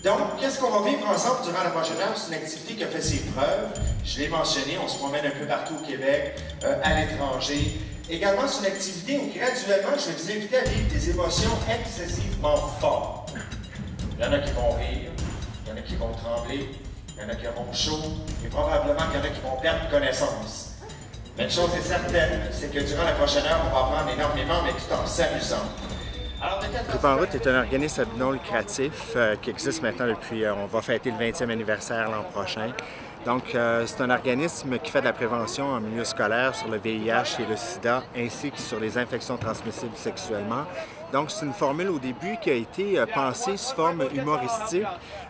Donc, qu'est-ce qu'on va vivre ensemble durant la prochaine heure? C'est une activité qui a fait ses preuves. Je l'ai mentionné, on se promène un peu partout au Québec, à l'étranger. Également, c'est une activité où graduellement, je vais vous inviter à vivre des émotions excessivement fortes. Il y en a qui vont rire, il y en a qui vont trembler, il y en a qui auront chaud, et probablement qu'il y en a qui vont perdre connaissance. Mais une chose est certaine, c'est que durant la prochaine heure, on va apprendre énormément, mais tout en s'amusant. Trip en route est un organisme non lucratif qui existe maintenant depuis, on va fêter le 20e anniversaire l'an prochain. Donc, c'est un organisme qui fait de la prévention en milieu scolaire sur le VIH et le sida, ainsi que sur les infections transmissibles sexuellement. Donc, c'est une formule au début qui a été pensée sous forme humoristique,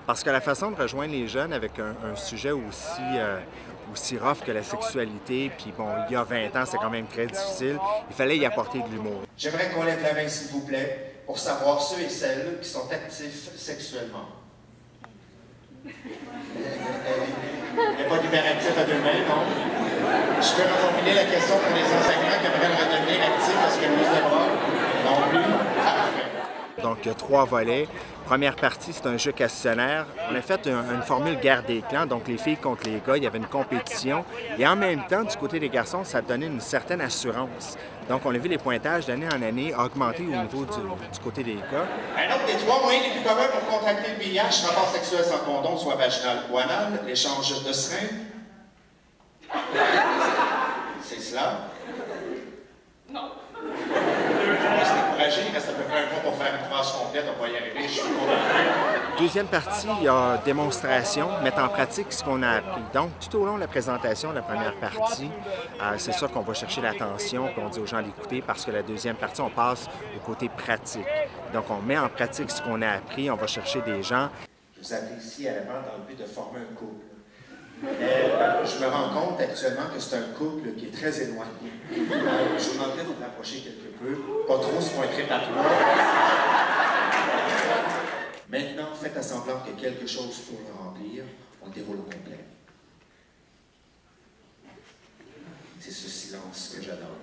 parce que la façon de rejoindre les jeunes avec un sujet aussi rough que la sexualité, puis bon, il y a 20 ans, c'est quand même très difficile, il fallait y apporter de l'humour. J'aimerais qu'on lève la main, s'il vous plaît, pour savoir ceux et celles qui sont actifs sexuellement. Il n'y a pas d'hyperactif à deux mains, non? Je peux reformuler la question pour les enseignants qui aimeraient le redevenir actifs parce qu'ils nous aiment non plus. Parfait. Donc, il y a 3 volets. Première partie, c'est un jeu questionnaire. On a fait une formule guerre des clans, donc les filles contre les gars, il y avait une compétition. Et en même temps, du côté des garçons, ça donnait une certaine assurance. Donc, on a vu les pointages d'année en année augmenter au niveau du côté des gars. Un autre des 3 moyens les plus communs pour contracter le VIH, rapport sexuel sans condom, soit vaginal ou anal, l'échange de seringues. C'est cela? Non. On va se décourager, il reste à peu près un mois pour faire une phrase complète, on va y arriver, je suis convaincu. Deuxième partie, il y a démonstration, mettre en pratique ce qu'on a appris. Donc, tout au long de la présentation de la première partie, c'est sûr qu'on va chercher l'attention, puis on dit aux gens d'écouter, parce que la deuxième partie, on passe au côté pratique. Donc, on met en pratique ce qu'on a appris, on va chercher des gens. Je vous appelle ici à la vente dans le but de former un couple. Je me rends compte actuellement que c'est un couple qui est très éloigné. Je vous demanderais de vous rapprocher quelque peu, pas trop sur un crématoire. Maintenant, faites à semblant qu'il y a quelque chose pour le remplir. On le déroule au complet. C'est ce silence que j'adore.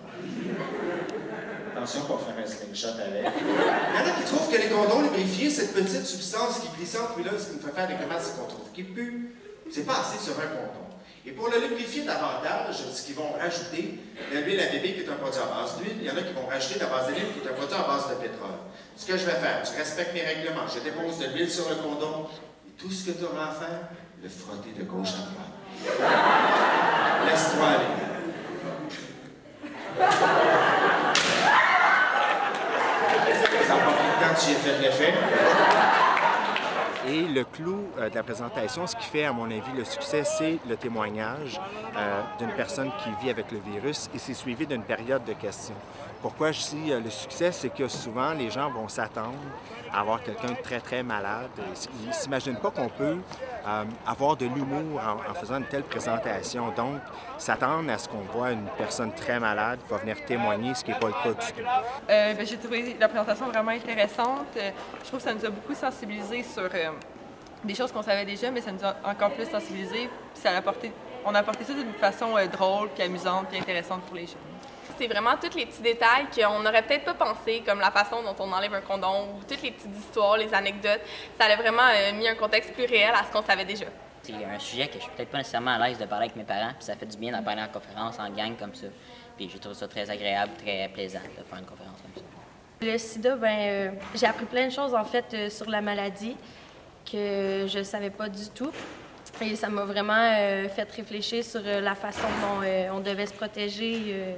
Attention pour faire un slingshot avec. Il y en a qui trouvent que les condoms lubrifiés, cette petite substance qui glissante, puis là, ce qui me fait faire des commandes, c'est qu'on trouve qu'il pue. C'est pas assez sur un condom. Et pour le lubrifier davantage, ce qu'ils vont rajouter, de l'huile à bébé qui est un produit à base d'huile, il y en a qui vont rajouter de la vaseline qui est un produit à base de pétrole. Ce que je vais faire, tu respectes mes règlements, je dépose de l'huile sur le condom, et tout ce que tu auras à faire, le frotter de gauche à droite. Laisse-toi aller. Ça n'a pas pris de temps, tu y as fait l'effet. Et le clou de la présentation, ce qui fait, à mon avis, le succès, c'est le témoignage d'une personne qui vit avec le virus et c'est suivi d'une période de questions. Pourquoi je dis le succès, c'est que souvent, les gens vont s'attendre à avoir quelqu'un de très, très malade. Ils ne s'imaginent pas qu'on peut avoir de l'humour en faisant une telle présentation. Donc, s'attendre à ce qu'on voit une personne très malade qui va venir témoigner, ce qui n'est pas le cas du tout. J'ai trouvé la présentation vraiment intéressante. Je trouve que ça nous a beaucoup sensibilisés sur des choses qu'on savait déjà, mais ça nous a encore plus sensibilisés. Puis on a apporté ça d'une façon drôle, puis amusante, puis intéressante pour les jeunes. C'est vraiment tous les petits détails qu'on n'aurait peut-être pas pensé, comme la façon dont on enlève un condom, ou toutes les petites histoires, les anecdotes. Ça a vraiment mis un contexte plus réel à ce qu'on savait déjà. C'est un sujet que je suis peut-être pas nécessairement à l'aise de parler avec mes parents, puis ça fait du bien d'en parler en conférence, en gang comme ça. Puis je trouve ça très agréable, très plaisant de faire une conférence comme ça. Le sida, j'ai appris plein de choses en fait sur la maladie que je ne savais pas du tout. Et ça m'a vraiment fait réfléchir sur la façon dont on devait se protéger,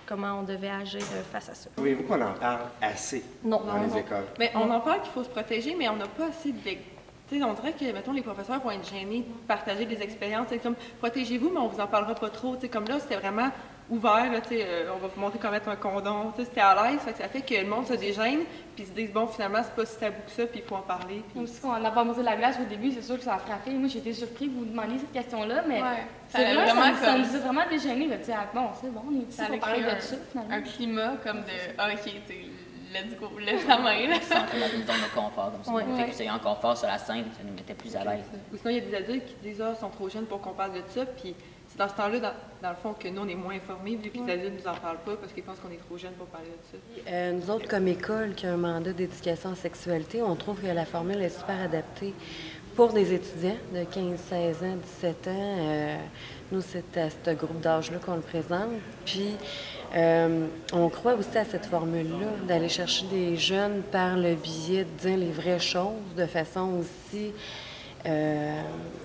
comment on devait agir face à ça. Trouvez-vous qu'on en parle assez dans les écoles? Mais on en parle qu'il faut se protéger, mais on n'a pas assez de... Tu sais, on dirait que, mettons, les professeurs vont être gênés de partager des expériences. C'est comme, protégez-vous, mais on vous en parlera pas trop. Tu sais, comme là, c'était vraiment ouvert, là, tu sais, on va vous montrer comment mettre un condom. Tu sais, c'était à l'aise, ça fait que le monde se dégêne, puis ils se disent, bon, finalement, c'est pas si tabou que ça, puis il faut en parler. Puis... Aussi, quand on a brisé la glace au début, c'est sûr que ça a frappé. Moi, j'étais surpris que vous demandiez cette question-là, mais c'est vrai, ça nous a vraiment dégêné. Tu sais, bon, c'est bon, on est ici pour parler de ça, finalement. Un climat comme de, OK, tu sais, let's go, lève ta main, là. Sans dans une zone de confort, comme ça. Ouais. Fait que vous soyez en confort sur la scène, ça nous mettait plus à l'aise. Ou sinon, il y a des adultes qui disent, ils sont trop jeunes pour qu'on parle de ça, puis c'est dans ce temps-là, dans le fond, que nous, on est moins informés, vu que les adultes nous en parlent pas, parce qu'ils pensent qu'on est trop jeunes pour parler de ça. Nous autres, comme école qui a un mandat d'éducation en sexualité, on trouve que la formule est super adaptée pour des étudiants de 15, 16 ans, 17 ans, nous, c'est à ce groupe d'âge-là qu'on le présente. Puis, on croit aussi à cette formule-là, d'aller chercher des jeunes par le biais de dire les vraies choses de façon aussi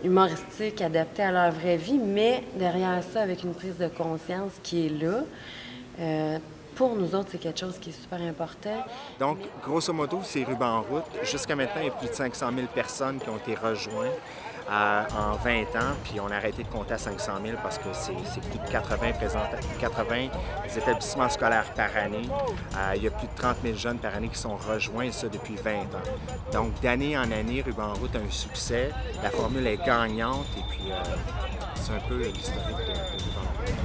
humoristique, adaptée à leur vraie vie, mais derrière ça, avec une prise de conscience qui est là. Pour nous autres, c'est quelque chose qui est super important. Donc, grosso modo, c'est Ruban en route. Jusqu'à maintenant, il y a plus de 500 000 personnes qui ont été rejointes en 20 ans, puis on a arrêté de compter à 500 000 parce que c'est plus de 80 établissements scolaires par année. Il y a plus de 30 000 jeunes par année qui sont rejoints, et ça depuis 20 ans. Donc, d'année en année, Ruban en route a un succès. La formule est gagnante et puis c'est un peu l'historique de Ruban en route.